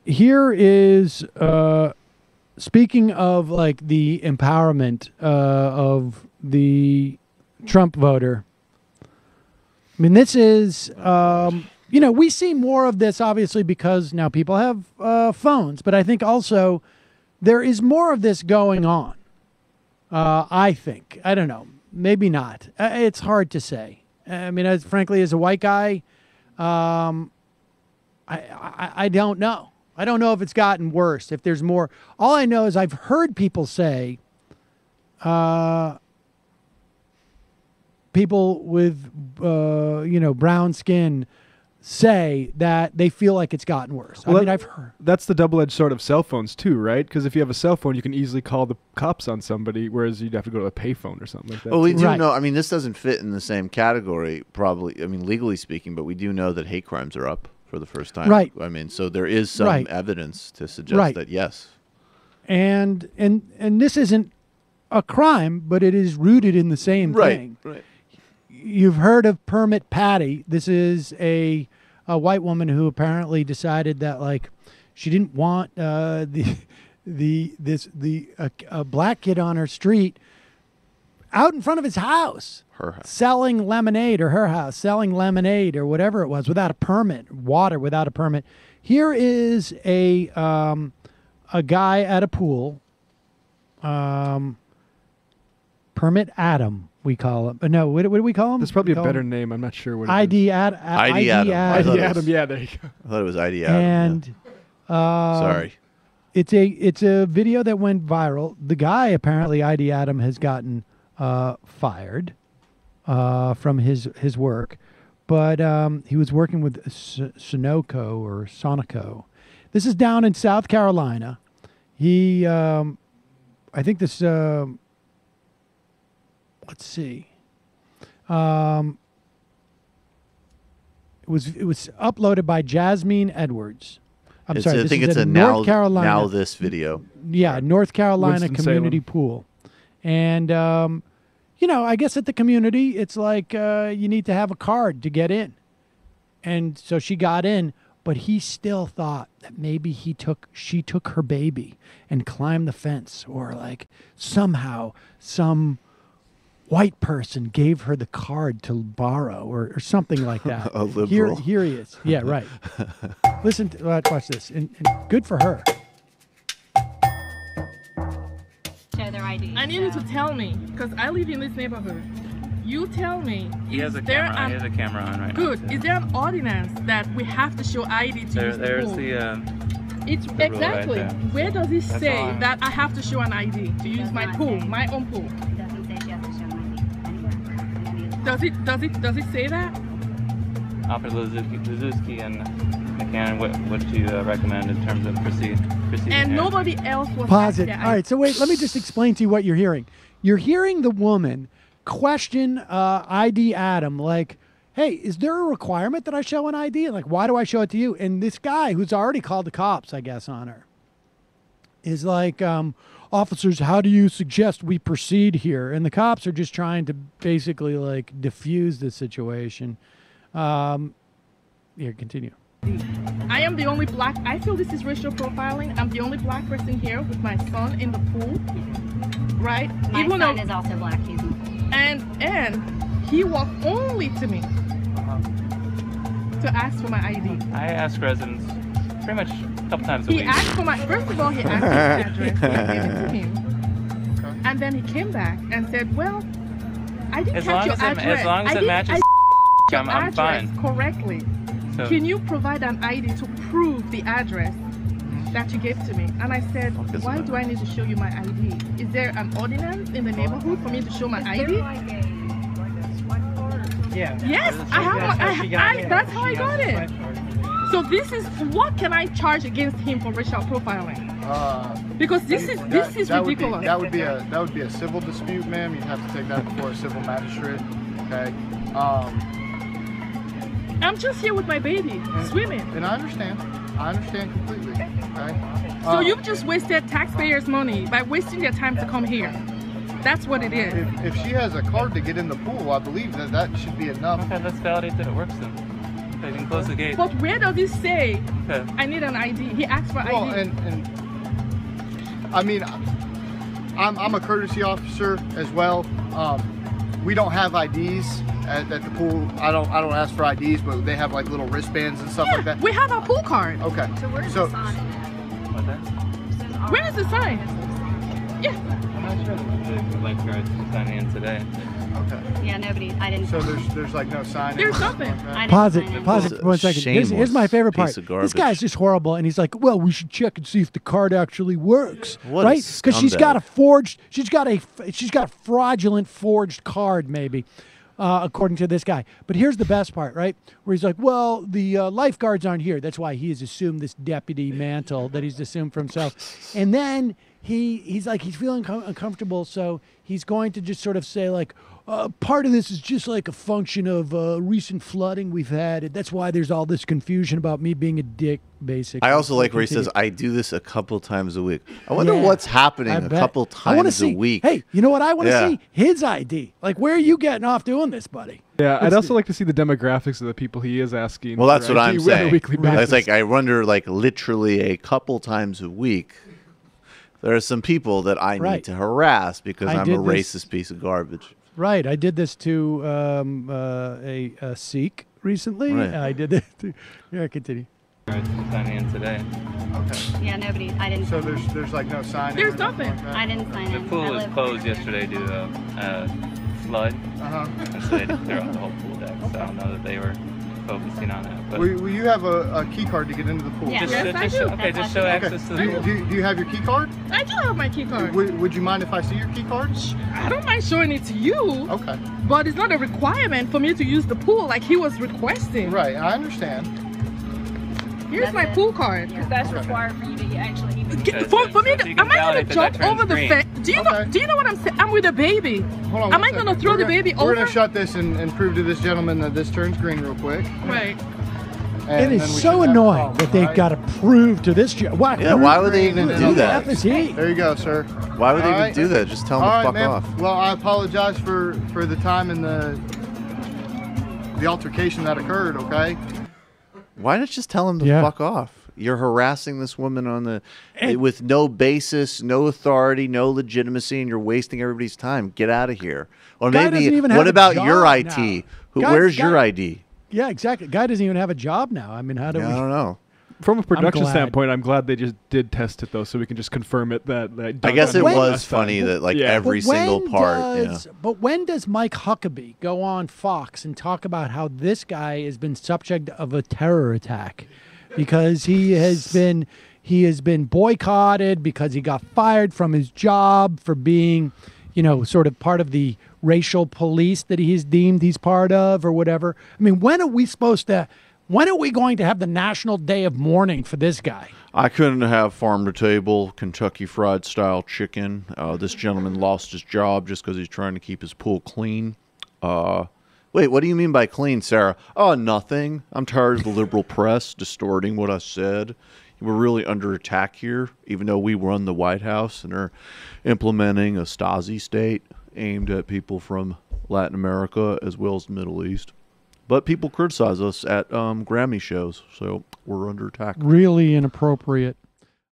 Here is speaking of like the empowerment of the Trump voter. I mean, this is, you know, we see more of this obviously because now people have phones, but I think also there is more of this going on. I think. I don't know. Maybe not. It's hard to say. I mean, frankly, as a white guy, I don't know. I don't know if it's gotten worse, if there's more. All I know is I've heard people say, people with, you know, brown skin say that they feel like it's gotten worse. Well, I mean, I've heard. That's the double-edged sword of cell phones too, right? Because if you have a cell phone, you can easily call the cops on somebody, whereas you'd have to go to a payphone or something like that. Well, we do Right. know, I mean, this doesn't fit in the same category, probably, I mean, legally speaking, but we do know that hate crimes are up for the first time. Right. I mean, so there is some Right. evidence to suggest Right. that, yes. And this isn't a crime, but it is rooted in the same thing. Right. You've heard of Permit Patty. This is a white woman who apparently decided that like she didn't want a black kid on her street out in front of his house. Her house. Selling lemonade, or her house selling lemonade or whatever it was without a permit, water without a permit. Here is a guy at a pool. Permit Adam, we call him. No, what do we call him? There's probably We a call better him name. I'm not sure what it ID is. Adam. ID Adam. I thought ID it was- Adam. Yeah, there you go. I thought it was ID Adam. And Sorry. it's a video that went viral. The guy apparently ID Adam has gotten fired from his work, but he was working with Sonoco. This is down in South Carolina. He, I think this. Let's see. It was uploaded by Jasmine Edwards. I'm sorry. I This think is it's a a North Carolina. now this video. Yeah, North Carolina Winston-Salem. community pool. And, you know, I guess at the community, it's like you need to have a card to get in. And so she got in, but he still thought that maybe she took her baby and climbed the fence, or like somehow some white person gave her the card to borrow or something like that. A liberal. Here he is. Yeah, right. Listen, watch this. And good for her. Show their ID. I need you to tell me, because I live in this neighborhood. You tell me. He has a there camera. He has a camera on right Good. now. Is there an ordinance that we have to show ID to use the There's pool? It's the rule exactly. right there. Where does it That's say all I'm- that I have to show an ID to use Does my not pool, say. my own pool? It doesn't say she has to show ID. Does it say that? Officer Lazuski and McCann, what do you recommend in terms of proceeding And here? nobody else was. Pause it. there. All right, so wait, let me just explain to you what you're hearing. You're hearing the woman question ID Adam, like, hey, is there a requirement that I show an ID? Like, why do I show it to you? And this guy, who's already called the cops, I guess, on her, is like, officers, how do you suggest we proceed here? And the cops are just trying to basically, like, diffuse the situation. Here, continue. I am the only black. I feel this is racial profiling. I'm the only black person here with my son in the pool, right? My son is also black. He's in the pool. And he walked only to me to ask for my ID. I ask residents pretty much a couple times a He week. asked for my. First of all, he asked his address. I gave it to him, and then he came back and said, "Well, I didn't As catch long your as it- address. as long as I it didn't- matches I didn't catch your I'm address fine." correctly. So, Can you provide an ID to prove the address that you gave to me?" And I said, Focus "Why on do I need to show you my ID? Is there an ordinance in the neighborhood for me to show my ID?" Yeah. Yes, I have. That's how I got it. So this is what can I charge against him for racial profiling? Because this is ridiculous. That would be a civil dispute, ma'am. You'd have to take that before a civil magistrate. Okay. I'm just here with my baby swimming. And I understand completely. Okay. So you've just wasted taxpayers' money by wasting their time to come here. That's what it is. If she has a card to get in the pool, I believe that should be enough. okay, let's validate that it works then. Okay, you can close the gate. But where does it say Okay. I need an ID? He asked for Well, ID. and I mean, I'm a courtesy officer as well. We don't have IDs at the pool. I don't ask for IDs, but they have like little wristbands and stuff like that. We have a pool card. Okay. So where's So- the sign? What's that? Where is the sign? Yeah. I'm not sure. The lifeguards signing in today. Okay. Yeah, nobody. I didn't. So there's like no sign. There's nothing. I didn't Pause sign it. Pause It's it a for 1 second. Here's my favorite part. shameless piece of This guy's garbage. just horrible, and he's like, "Well, we should check and see if the card actually works, What a right? Because she's got a scumbag. forged, she's got a fraudulent forged card, maybe." According to this guy. But here's the best part, right? Where he's like, well, the lifeguards aren't here. That's why he has assumed this deputy mantle that he's assumed for himself. And then he's like, he's feeling uncomfortable. So he's going to just sort of say like, part of this is just like a function of recent flooding we've had. That's why there's all this confusion about me being a dick, basically. I also like where he says, Continue. I do this a couple times a week. I wonder Yeah, what's happening I a bet. couple I wanna times see, a week. Hey, you know what I want to Yeah. see? His ID. Like, where are you getting off doing this, buddy? Yeah, I'd Let's also see. like to see the demographics of the people he is asking. Well, that's for what I'm ID on a saying. weekly basis. It's like, I wonder, like, literally a couple times a week, there are some people that I Right. need to harass because I I'm a did this- racist piece of garbage. Right. I did this to a Sikh recently. Right. I did this to, yeah, continue. Lifeguards signing in today. Okay. Yeah, nobody. I didn't. So sign in. there's like no sign. There's nothing. I didn't sign The in. pool I was live- closed yesterday due to flood, Uh-huh. and so they just cleared out the whole pool deck. So I don't know that they were focusing on that. But Will you have a key card to get into the pool? Yeah. just, Yes, just I show, do. okay, That's just show awesome. access to Do, the pool. do you have your key card? I do have my key card. Would you mind if I see your key card? I don't mind showing it to you, Okay. but it's not a requirement for me to use the pool like he was requesting. Right, I understand. Here's That's my it. pool card. Yeah, that's required for you to actually even. For me, So you can am I gonna validate that jump that turns over the green. fence? Do you Okay. know? Do you know what I'm saying? I'm with a baby. Hold on. Am one I gonna second. throw We're the gonna- baby We're over? gonna shut this and prove to this gentleman that this turns green real quick. Right. And It then is we so shouldn't have a annoying problem, that they've right? got to prove to this. Why? Yeah, why would they even Who do the that? F is he? There you go, sir. Why would they All even right. do that? Just tell them All to right, fuck ma'am. off. Well, I apologize for the time and the altercation that occurred. Okay. Why not just tell him to Yeah. fuck off? You're harassing this woman on the And- with no basis, no authority, no legitimacy, and you're wasting everybody's time. Get out of here. Or Guy maybe doesn't even have what a about job your now. IT? Guy- Where's guy- your ID? Yeah, exactly. Guy doesn't even have a job now. I mean, how do Yeah, we? I don't know. From a production glad. standpoint, I'm glad they just did test it though, so we can just confirm it. That I guess it When- was funny that like Yeah. every But when single part. does- But when does Mike Huckabee go on Fox and talk about how this guy has been subject of a terror attack because he has been boycotted because he got fired from his job for being, sort of part of the racial police that he's deemed he's part of or whatever. I mean, when are we going to have the National Day of Mourning for this guy? I couldn't have farm to table Kentucky Fried Style chicken. This gentleman lost his job just because he's trying to keep his pool clean. Wait, what do you mean by clean, Sarah? Oh, nothing. I'm tired of the liberal press distorting what I said. We're really under attack here, even though we run the White House and are implementing a Stasi state aimed at people from Latin America as well as the Middle East. But people criticize us at Grammy shows, so we're under attack. Really inappropriate.